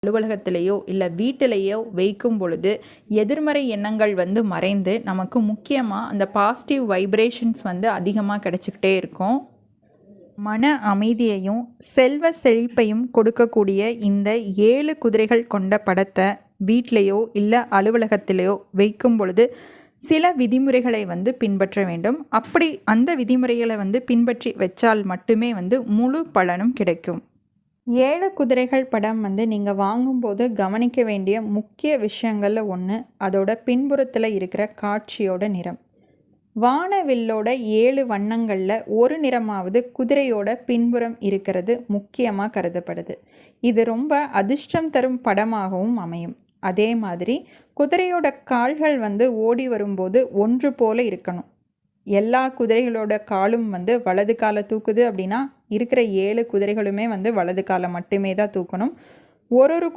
அலுவலகத்திலேயோ இல்லை வீட்டிலேயோ வைக்கும் பொழுது எதிர்மறை எண்ணங்கள் வந்து மறைந்து நமக்கு முக்கியமாக அந்த பாசிட்டிவ் வைப்ரேஷன்ஸ் வந்து அதிகமாக கிடைச்சிக்கிட்டே இருக்கும். மன அமைதியையும் செல்வ செழிப்பையும் கொடுக்கக்கூடிய இந்த 7 குதிரைகள் கொண்ட படத்தை வீட்டிலேயோ இல்லை அலுவலகத்திலேயோ வைக்கும் பொழுது சில விதிமுறைகளை வந்து பின்பற்ற வேண்டும். அப்படி அந்த விதிமுறைகளை வந்து பின்பற்றி வச்சால் மட்டுமே வந்து முழு பலனும் கிடைக்கும். 7 குதிரைகள் படம் வந்து நீங்கள் வாங்கும்போது கவனிக்க வேண்டிய முக்கிய விஷயங்களில் ஒன்று அதோட பின்புறத்தில் இருக்கிற காட்சியோட நிறம். வானவில்லோட 7 வண்ணங்களில் ஒரு நிறமாவது குதிரையோட பின்புறம் இருக்கிறது முக்கியமாக கருதப்படுது. இது ரொம்ப அதிர்ஷ்டம் தரும் படமாகவும் அமையும். அதே மாதிரி குதிரையோட கால்கள் வந்து ஓடி வரும்போது ஒன்று போல இருக்கணும். எல்லா குதிரைகளோட காலும் வந்து வலது காலை தூக்குது அப்படின்னா இருக்கிற 7 குதிரைகளுமே வந்து வலது காலை மட்டுமே தான் தூக்கணும். ஒரு